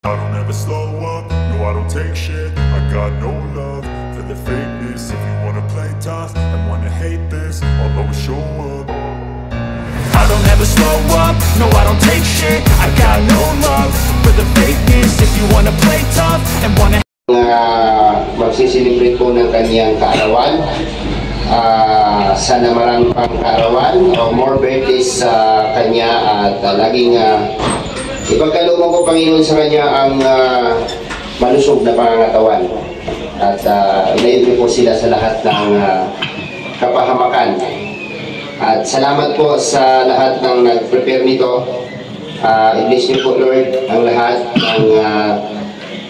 I don't ever slow up, no I don't take shit. I got no love for the fakeness. If you wanna play tough and wanna hate this, I'll always show up. I don't ever slow up, no I don't take shit. I got no love for the fakeness. If you wanna play tough and wanna magsiselebrate po ng kanyang kaarawan. Sana marami pang kaarawan o more birthdays sa kanya at laging ipagkalooban ko, Panginoon, sa kanya ang malusog na pangangatawan at ilayo po sila sa lahat ng kapahamakan. At salamat po sa lahat ng nag-prepare nito. I-bless niyo po, Lord, ang lahat ng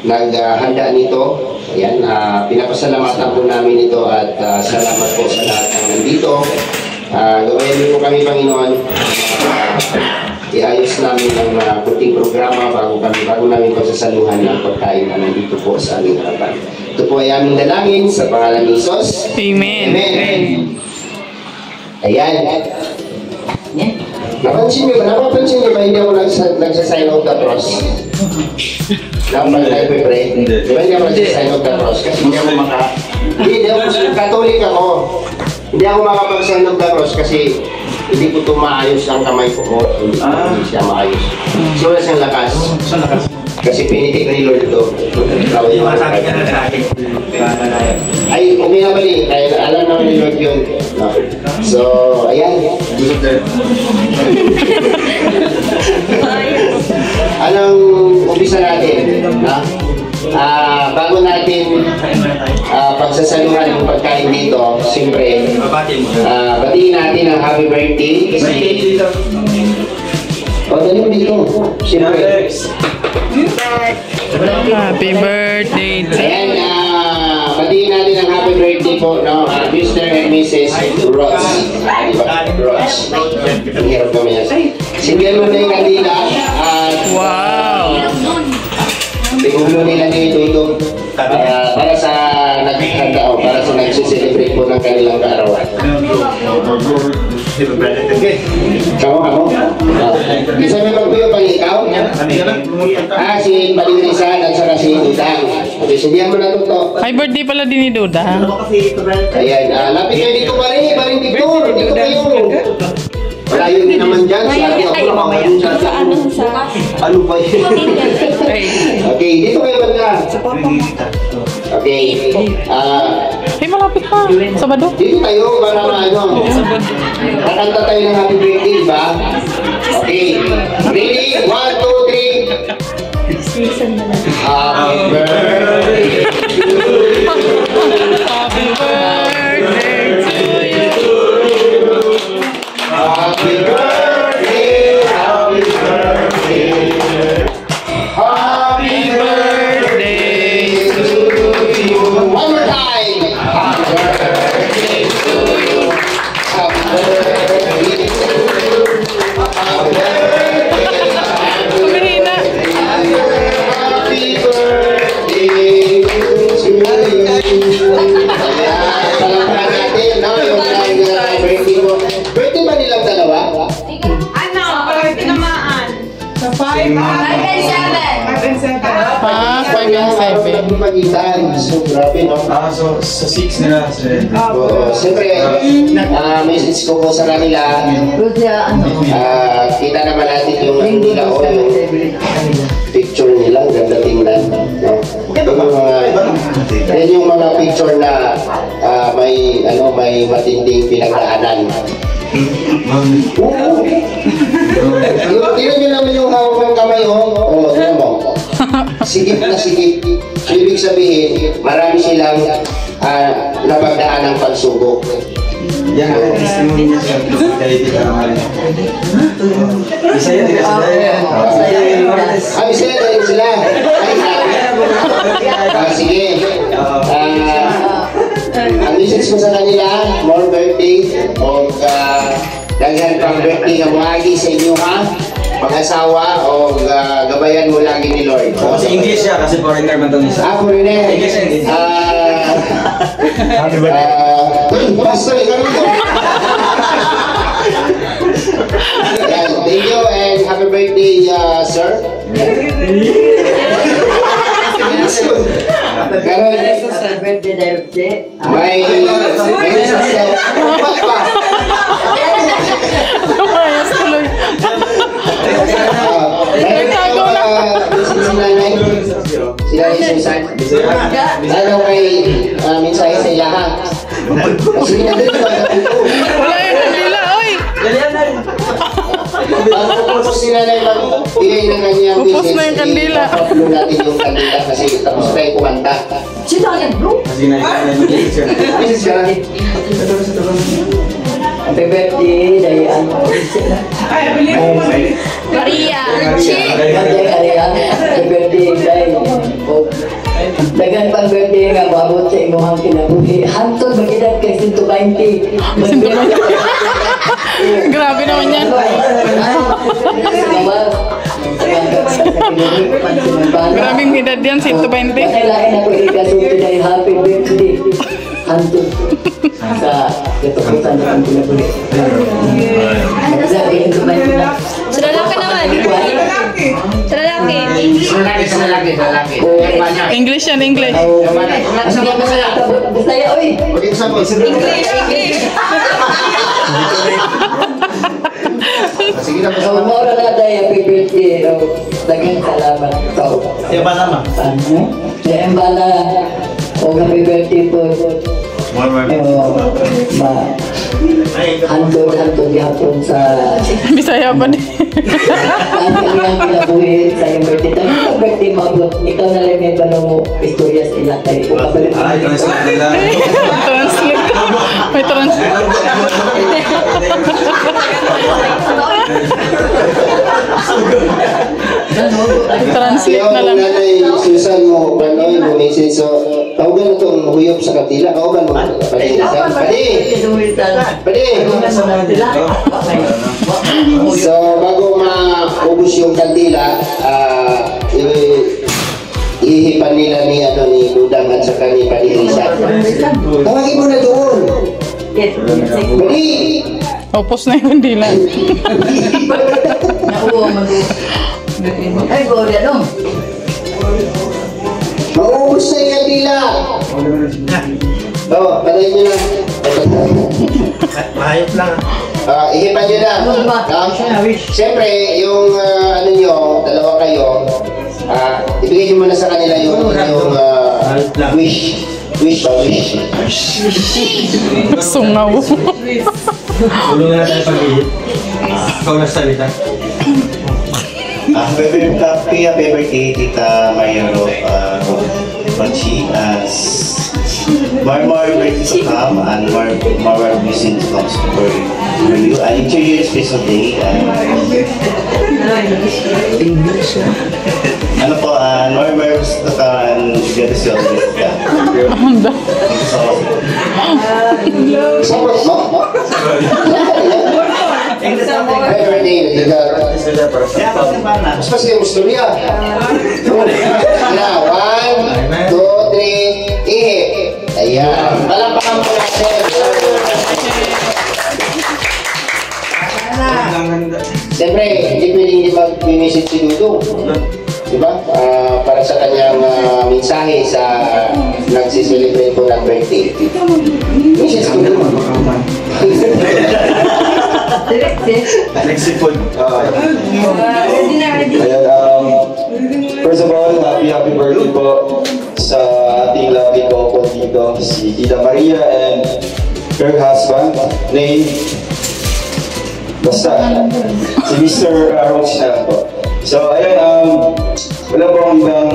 naghanda nito. Ayan, pinapasalamatan po namin ito at salamat po sa lahat ng nandito. Gawain niyo po kami, Panginoon. Iayos namin ang puting programa bago namin pagsasaluhan ng pagkain na nandito po sa aming harapan. Ito po ay aming dalangin sa pangalan ni Jesus. Amen. Amen. Ayan. Napansin niyo ba hindi ako nagsasign of the cross? Dapat tayo pre. Di ba hindi ako nagsasign of the cross? Kasi hindi ako Katolik ako. Hindi ako makapag-sign of the cross kasi hindi ko ito maayos ang kamay ko. Hindi siya maayos. So, wala siyang lakas. Kasi pinitik ni Lord ito. Masakit ka na sa akin. Ay, okay na bali. Kaya alam naman ni Lord yun. No? So, ayan. Anong umpisa natin? Bago natin pagsasaluhan ng pagkain dito, siyempre, batiin natin ang happy birthday. Dali mo dito. Siyempre. Happy birthday to Ayan, batiin natin ang happy birthday po, no? Mr. and Mrs. Ross. Ross. Ang hirap naman yan. Sindihan mo na yung kandila at wow! igulo nila ito para sa naghihanda o para sa nagsiselebrate po ng kanilang kaarawan. Kamu? Isa may magpuyo pang ikaw? Si Palingrisan at saka si Dudang. Okay, sindihan mo na ito. Ay, birthday pala din ni Duda. Ayan, lapit kayo dito pa rin. Paring dito kayo. Malayo din naman dyan. Sabi ako lang sa ano ba yun? Okay, dito kayo banda. Okay. Ay, malapit ha. Sabado. Dito tayo para ano. Kakanta tayo ng happy birthday, ba? Okay. Ready? 1, 2, 3. Happy birthday to you. Happy birthday to you. Happy birthday, happy birthday, happy birthday to you. One more time. Happy birthday to you. Happy birthday to you. Happy birthday, happy birthday, happy birthday to you. Palakpakan natin, no? Yung birthday mo. Birthday ba nilang dalawa? Ano? Pag tinamaan. Sa 5 and 7. 5 and 7. Magitan. So, grabe, no? So sa 6 nila. Siyempre, message ko po sa kanila. Kita naman natin yung nila o yung picture nila. Ganda tingnan. Yan yung mga picture na may matinding pinagdaanan. Tingnan nyo naman yung hawak ng kamay, tingnan mo. Sigit na sigit. So, ibig sabihin, marami silang napagdaan ng pagsubok. Yan ang testimony niya sa fidelity ka naman. Bisaya din sila. Bisaya din sila. Sige. Ang message ko sa kanila, more birthday o daghan pang birthday na buhagi sa inyo, ha? Mag-asawa o gabayan mo lagi ni Lord. Kasi English siya, kasi foreigner man itong isa. Foreigner. English and English. Pastor, ikaw nito. Thank you and happy happy birthday, sir. Karon, may Lumayas tuloy. Sila yung Susan. Ano kay mensahe sa ilaha? Sige na dito. Wala yung kandila, oy! Pagpupos sila na yung bigay ng kanyang Pupos na yung kandila. Pagpupos natin yung kandila kasi tapos tayo kumanta. Sino yan, bro? Kasi na-picture. Mrs. Kara. Happy birthday, Dayan. Maria. Happy birthday, Dayan. Dagan pang birthday nga babot sa imuhang kinabuhi. Hantod mag-edad kay 120. Grabe naman yan. Grabing edad yan, 120. Kailangan ako ikasunod dahil happy birthday. Hantod sa katukutan ng kinabuhi. Sa lalaki naman. Sa lalaki. Sa lalaki. English yan, English. Bisaya, oy! English. Sige na po sa So, mora na tayo, happy birthday. Dagang salamat. So, Siya ba naman? Yan ba na happy birthday po. Hantod yapon sa Bisaya pa din. ang kinabuhi sa iyong birthday. Ang birthday mo, ikaw na lang may balong mo istorya sa ilang tayo. Kapalik Ay, translate nila. Translate. May translate. Translate na lang. Nanay Susan mo, Banoy, bumisin. So, tawagan na itong huyop sa katila. Kawagan mo. Padi. So, bago maubos yung kandila, ihipan nila ni Dudang at saka ni Panirisa. Tawagin mo na doon. Padi! Opos na yung kandila. Ay, Gloria, no? Maubos na yung kandila. Patayin nyo na. Mahayop lang. Ihipan nyo na. Siyempre, yung ano nyo, dalawa kayo, ibigay nyo muna sa kanila yung wish. Wish ba? Wish. Sungaw. Tulungan na tayo pag-ihip. Ikaw na salita. Happy birthday, Tita Mayro Bachi. More birthdays to come and more blessings comes for you. And enjoy your special day. Ano po, more birthdays to come and get us your best. Support mo? Happy birthday, Edgar. Mas pas kayo gusto niya. Na, 1, 2, 3, ihip. Ayan. Palampakan po natin. Siyempre, hindi pwedeng hindi mag-message si Dudong. Diba? Para sa kanyang mensahe sa nagsiselebrate po ng birthday. Message ko naman. Next food. First of all, happy birthday po sa ating lovely couple dito, si Tita Maria and her husband, name, basta, si Mr. Roach na lang po. So, ayun, wala po akong ibang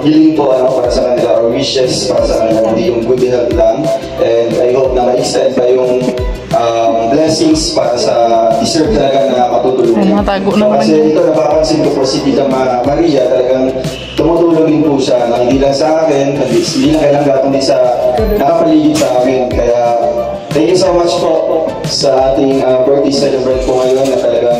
hiling po para sa kanila or wishes para sa kanila, hindi yung good health lang. And I hope na ma-extend pa yung blessings para sa deserve talaga na matutulungan. Ay, matago So, naman kasi yun. ito napapansin ko po si Tita Maria, talagang tumutulong din po siya na hindi lang sa akin, hindi lang kailangan kundi sa nakapaligid sa amin. Kaya thank you so much po sa ating birthday celebrate po ngayon na talagang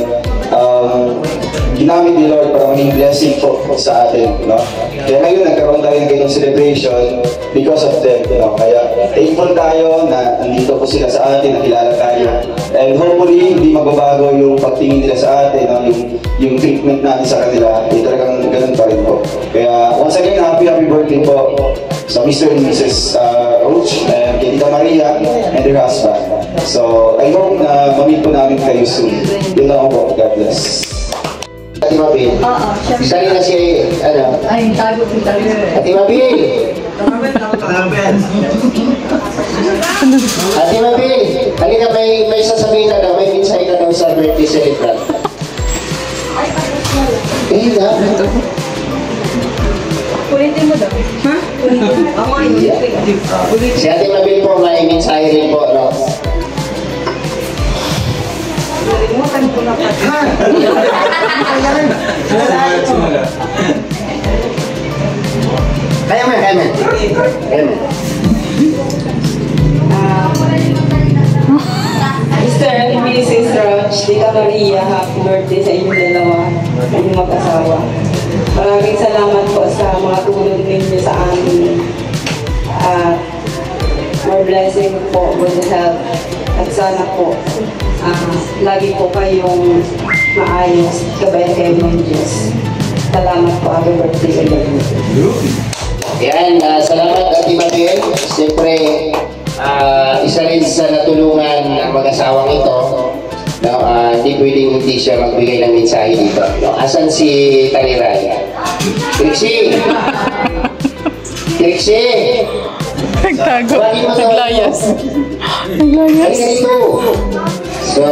ginamit ni Lord para maging blessing po sa atin, no? Kaya ngayon nagkaroon tayo ng ganung celebration because of them, no? Kaya thankful tayo na nandito po sila sa atin, nakilala tayo. And hopefully, hindi magbabago yung pagtingin nila sa atin, no? Yung treatment natin sa kanila, talagang ganun pa rin po. Kaya once again, happy birthday po sa Mr. and Mrs. Roach and kay Tita Maria and their husband. So, I hope na mamit po namin kayo soon. Yun lang po. God bless. Ate Mabel. Oo, siya. Sali na si, ano? Ay, tago si tago. Ate Mabel! Ate Mabel! Halika, may sasabihin ka daw, may mensahe ka daw sa birthday celebrant. Na. Kulitin mo daw. Ha? Kulitin. Ako ngayon. Si Ate Mabel po, may mensahe rin po, no? Nalimutan ko na pa. Kaya mo. Mr. and Mrs. Roach, Tita Maria, happy birthday sa inyong dalawa, inyong mag-asawa. Maraming salamat po sa mga tulong ninyo sa amin. More blessing po, good health. At sana po, lagi po kayong maayos, gabay kayo ng Diyos. Salamat po, happy birthday sa inyo. Yan, salamat Ate Mabel. Siyempre, isa rin sa natulungan ang mag-asawang ito. No, hindi pwedeng hindi siya magbigay ng mensahe dito. No, asan si Taliray? Trixie! Trixie! Nagtago. Naglayas. Halika dito! So,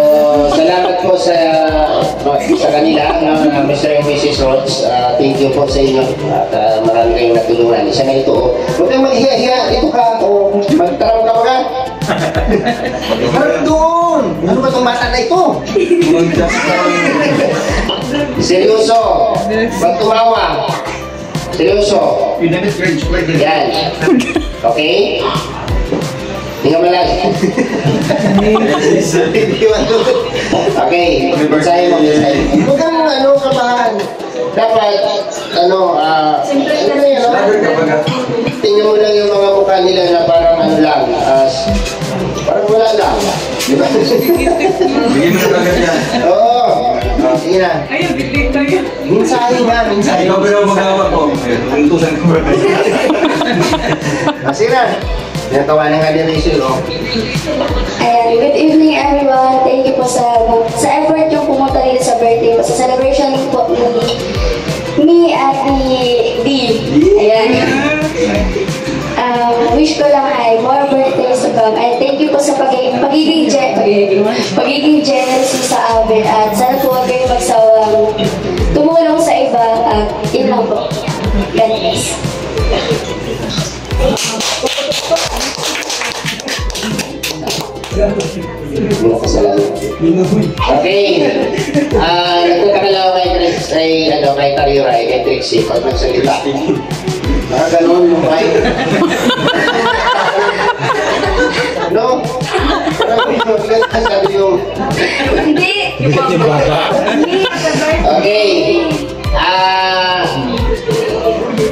salamat po sa kanila, no, Mr. and Mrs. Roach. Thank you po sa inyo at marami kayong natulungan. Isa na ito. Huwag kang maghiya-hiya. Ito ka. Magtaraw ka ba? Parang doon! Ano ba itong mata na ito? Seryoso! Pag tumawa. Seryoso. Yan. Okay? Tingnan mo lang. Okay, mensahe mo. Huwag kang kabahan. Dapat, tingnan mo lang yung mga mukha nila na parang lang, parang wala lang. Diba? Bigyan mo na agad yan. Oo. Sige na. Ayun, biglig na yun. Mensahe nga, mensahe. Ikaw ba yung magawa ko? Untusan ko ba? Sige na. Natawanan nga din issue, no? Ayan, good evening everyone. Thank you po sa effort yung pumunta dito sa birthday po. Sa celebration po ni Ate D. Ayan. Wish ko lang ay more birthdays to come. And thank you po sa pagiging generous sa amin. At sana po huwag kayo magsawang tumulong sa iba. At yun lang po. God bless. Okay. Nagtataka lang kay Tariray, kay Trixie, pag nagsalita. Ganun yung mic. No? Sabi yung... Hindi! Okay.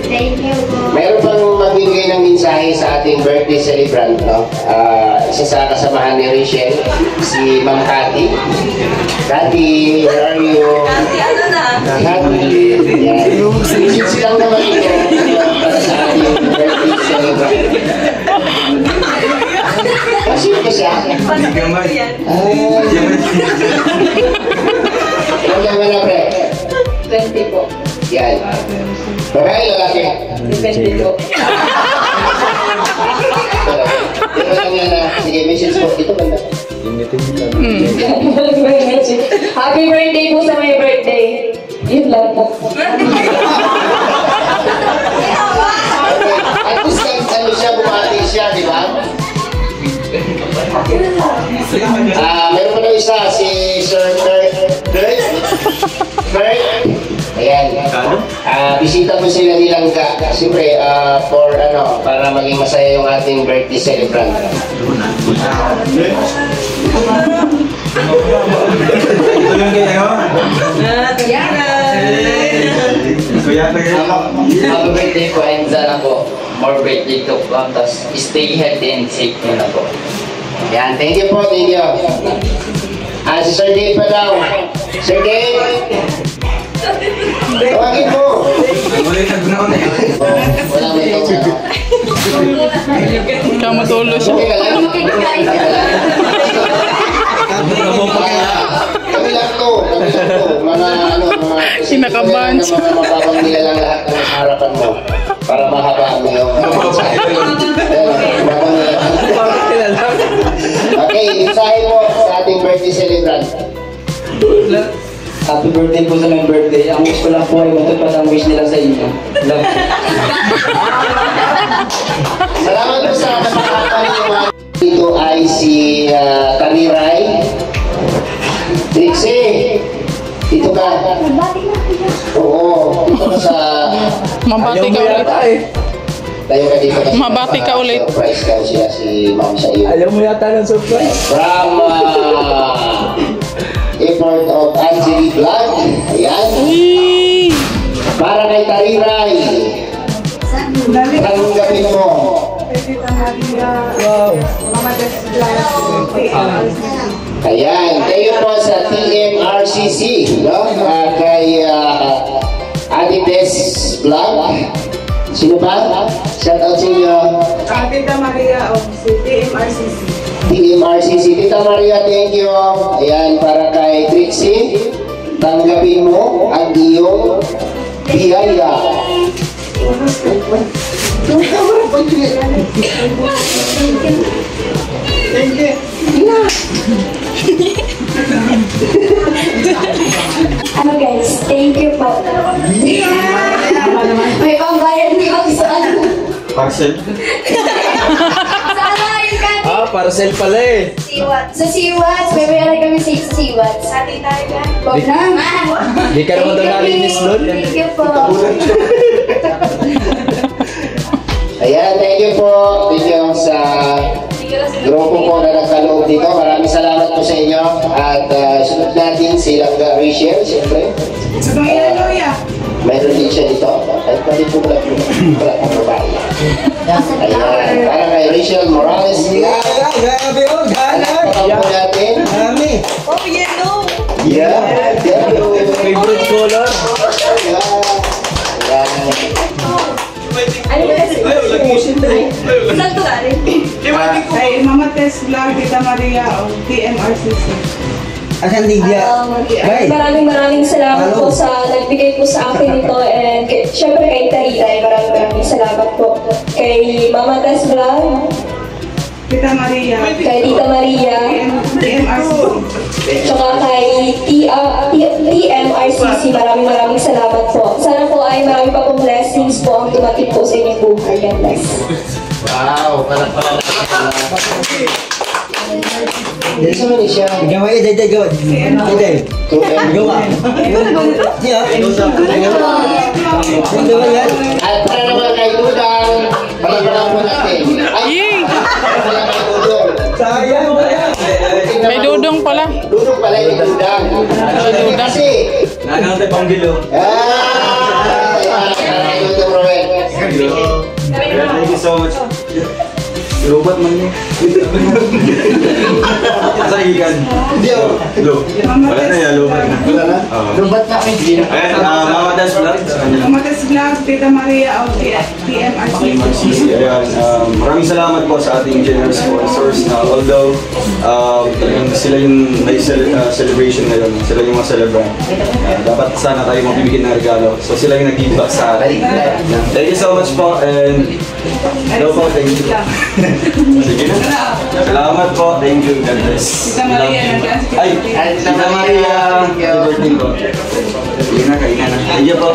Thank you po. Meron pang magbigay ng mensahe sa ating birthday celebrant, no? Isa sa kasamahan ni Rachel, si Ma'am Cathy. Cathy, where are you? Kasi ano na? Cathy, yan. Visit lang naman ito para sa ating birthday celebrant. Pasip ko siya. Pasip ko yan. Ilang na pre? 20 po. Yan. Babae, lalaki? Depende po. Ito lang yan na. Sige, message po. Ito banda. Happy birthday po sa may birthday. Yun lang po. At least ano siya, bumati siya, di ba? Meron pa na isa, si Sir Kurt. Ayan. Bisita mo sila nilang siyempre, para maging masaya yung ating birthday celebrant. Ito lang kayo. Yan. Kuya, Happy birthday po and sana po more birthday to come. Tapos stay healthy and safe nyo na po. Yan, thank you po, thank you. Si Sir Dave pa daw. Sir Dave! Tawagin mo! Wala mo ito. Kaya matulo siya. Kami lang to. Mga Kinakabahan siya. mga mababang nila lang lahat ng nasa harapan mo. Para mahaba mo yung Okay, mensahe mo sa ating birthday celebrant. Happy birthday po sa my birthday. Ang wish ko lang po ay matupad ang wish nila sa inyo. Love. Salamat po sa napakatan yung dito ay si Tariray. Trixie, dito ka. Oo, dito ka sa... Mabati ka ulit. Tayo ka dito kasi Mabati ka ulit. surprise ka siya si Ma'am sa iyo. Ayaw mo yata ng surprise. From effort of Angeli Vlog. Ayan. Para kay Tariray. Tanggapin mo. Wow. Ayan. Kayo po sa TMRCC. No? Kay Ate Des Vlog. Sino pa? Shout out sa inyo. Tita Maria of TMRCC. TMRCC. Tita Maria, thank you. Ayan, para kay Trixie. Tanggapin mo ang iyong biyaya. Thank you. Ano guys, thank you po. May pambayad na ako sa ano. Parcel. Sana yung kami. Parcel pala eh. Siwats. Sa Siwats. May bayaran kami sa Siwats. Atin tayo yan. Huwag na. Di ka naman daw nalinis doon. Thank you po. Ayan, thank you po. Thank you sa grupo po na nagkaloob dito. Maraming salamat po sa inyo. At sunod natin silang Rachel, siyempre. Mayroon din siya dito. Kahit pati po wala pong babae. Ayan, para kay Rachel Morales. Grabe o, galang. Pakapon natin. Oh, yellow. Yeah, yellow. Favorite color. Ayan. Ano ba kasi? Saan to galing? Ay, Mama Tess Vlog, Tita Maria of TMRCC. Asan Lydia? Maraming salamat po sa nagbigay po sa akin ito and syempre kay Taritay, maraming salamat po. Kay Mama Tess Vlog, Tita Maria. kay Tita Maria, TMRCC. tsaka kay TMRCC, maraming salamat po. Sana po ay marami pa pong blessings po ang dumating po sa inyong buhay. God bless. Wow, parang Yes, naman siya. Gawa yun, dahil gawa. Dahil. Gawa. At para naman kay Dudang, palagpalang po natin. Ay! Para kay Dudong. Sayang mo kaya. May dudong pala. Dudong pala yung Dudang. Dudang. Kasi... Nangang tayo pang gilo. Kay Dudong Roel. Thank you so much. Lobat man niya. Sa ikan. Hindi ako. Wala na yan, lobat na. Wala na? Lubat na kami. Ayan, Mama Tess Vlog. Mama Tess Vlog, Tita Maria of TMRCC. Ayan, maraming salamat po sa ating generous sponsors na although talagang sila yung may celebration ngayon, sila yung mga celebrant. Dapat sana tayo mabibigyan ng regalo. So sila yung nag-give back sa atin. Thank you so much po and hello po, thank you. Sige na. Salamat po, thank you, God bless. Tita Maria, Ay, Tita Maria, happy birthday po. Sige na, kainan na. Thank you po.